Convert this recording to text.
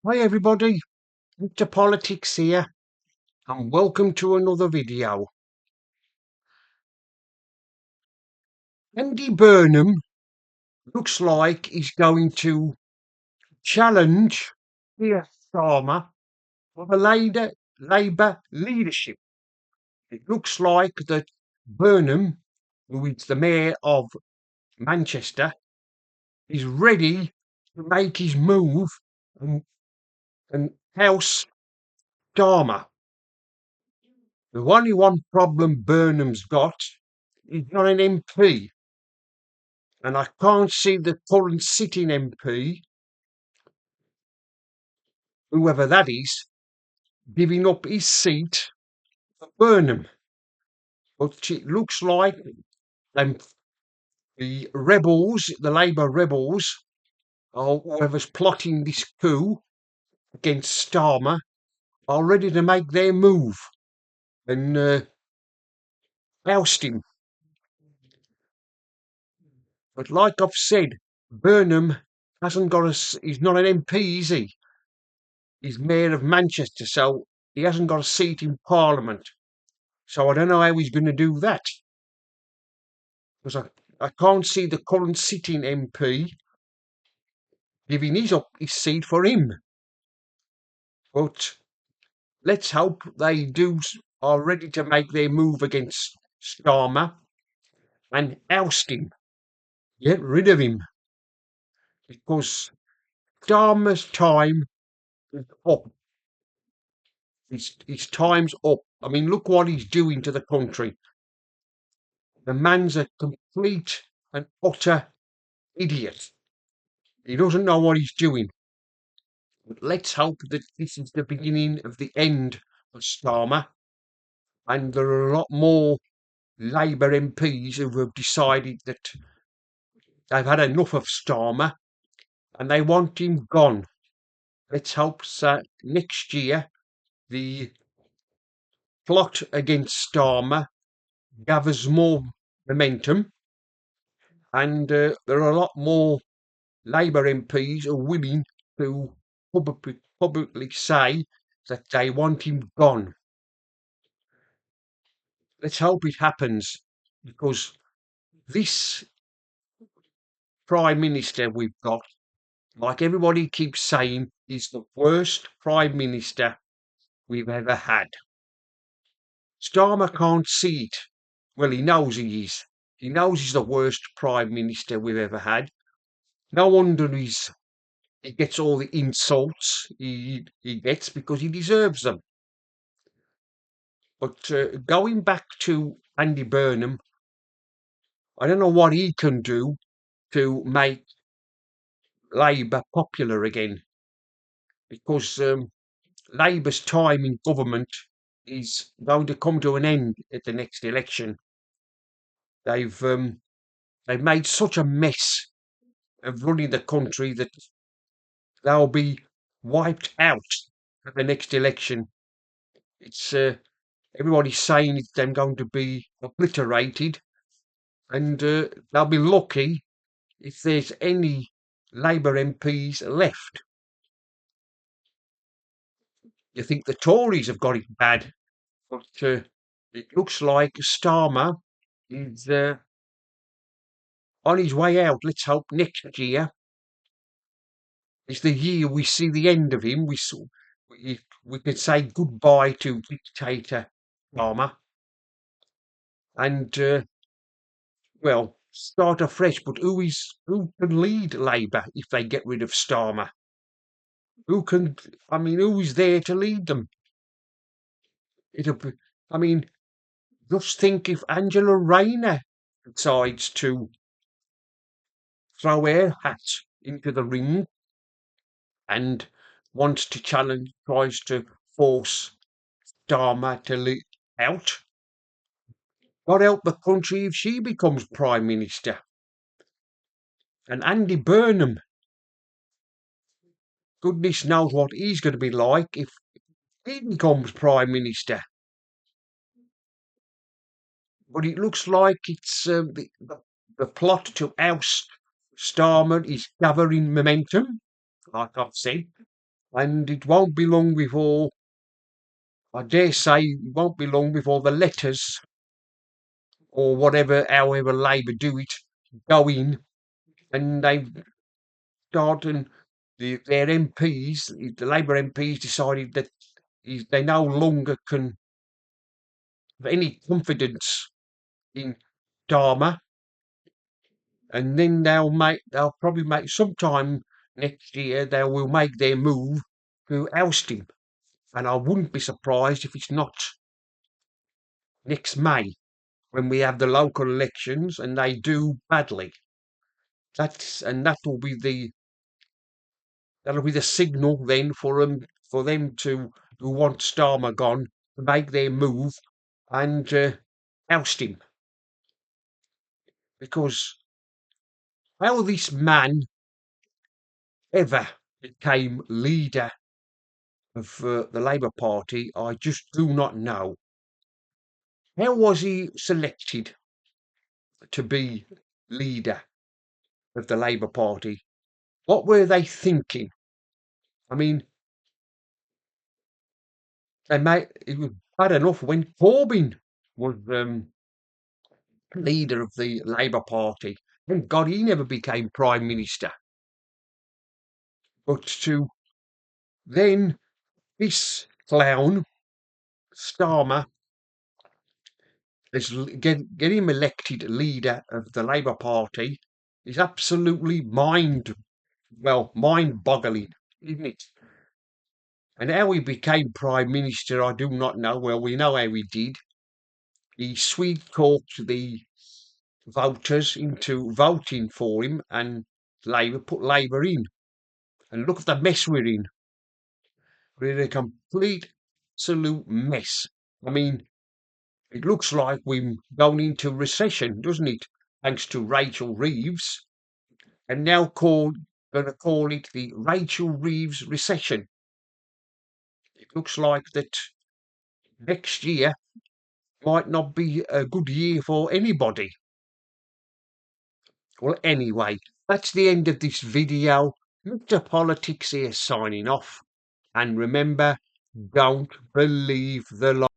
Hi everybody, Mr. Politics here, and welcome to another video. Andy Burnham looks like he's going to challenge Keir Starmer for the Labour leadership. It looks like that Burnham, who is the mayor of Manchester, is ready to make his move and oust Starmer. The only one problem Burnham's got is not an MP. And I can't see the current sitting MP, whoever that is, giving up his seat for Burnham. But it looks like the rebels, the Labour rebels, or whoever's plotting this coup against Starmer, are ready to make their move and oust him. But like I've said, Burnham he's not an MP, is he? He's Mayor of Manchester, so he hasn't got a seat in Parliament. So I don't know how he's going to do that. Because I can't see the current sitting MP giving his seat for him. But let's hope they are ready to make their move against Starmer and oust him. Get rid of him. Because Starmer's time is up. His time's up. I mean, look what he's doing to the country. The man's a complete and utter idiot. He doesn't know what he's doing. But let's hope that this is the beginning of the end of Starmer, and there are a lot more Labour MPs who have decided that they've had enough of Starmer and they want him gone. Let's hope that next year the plot against Starmer gathers more momentum, and there are a lot more Labour MPs who are willing to publicly say that they want him gone. Let's hope it happens, because this Prime Minister we've got, like everybody keeps saying, is the worst Prime Minister we've ever had. Starmer can't see it. Well, he knows he is. He knows he's the worst Prime Minister we've ever had. No wonder he gets all the insults he gets, because he deserves them. But going back to Andy Burnham, I don't know what he can do to make Labour popular again, because Labour's time in government is going to come to an end at the next election. They've made such a mess of running the country that they'll be wiped out at the next election. It's everybody's saying it's them going to be obliterated, and they'll be lucky if there's any Labour MPs left. You think the Tories have got it bad, but it looks like Starmer is on his way out. Let's hope next year is the year we see the end of him. We could say goodbye to dictator Starmer and well, start afresh. But who can lead Labour if they get rid of Starmer? Who can? I mean, who is there to lead them? I mean, just think if Angela Rayner decides to throw her hat into the ring and tries to force Starmer to out. God help the country if she becomes Prime Minister. And Andy Burnham, goodness knows what he's going to be like if he becomes Prime Minister. But it looks like it's the plot to oust Starmer is gathering momentum. like I've said, and it won't be long before, I dare say, it won't be long before the letters or whatever, however Labour do it, go in and they start and their MPs, the Labour MPs decided that they no longer can have any confidence in Starmer, and then they'll probably make sometime next year they will make their move to oust him, and I wouldn't be surprised if it's not next May when we have the local elections and they do badly. That'll be the signal then for them to who want Starmer gone to make their move and oust him, because how this man ever became leader of the Labour Party, I just do not know. How was he selected to be leader of the Labour Party? What were they thinking? I mean, it was bad enough when Corbyn was leader of the Labour Party. Thank God he never became Prime Minister. But to then this clown, Starmer, get him elected leader of the Labour Party is absolutely mind-boggling, isn't it? And how he became Prime Minister, I do not know. Well, we know how he did. He sweet-talked the voters into voting for him, and put Labour in. And look at the mess we're in. We're in a complete, absolute mess. I mean, it looks like we're going into recession, doesn't it? Thanks to Rachel Reeves, and now going to call it the Rachel Reeves recession. It looks like that next year might not be a good year for anybody. Well, anyway, that's the end of this video. Mr. Politics here signing off. And remember, don't believe the lie.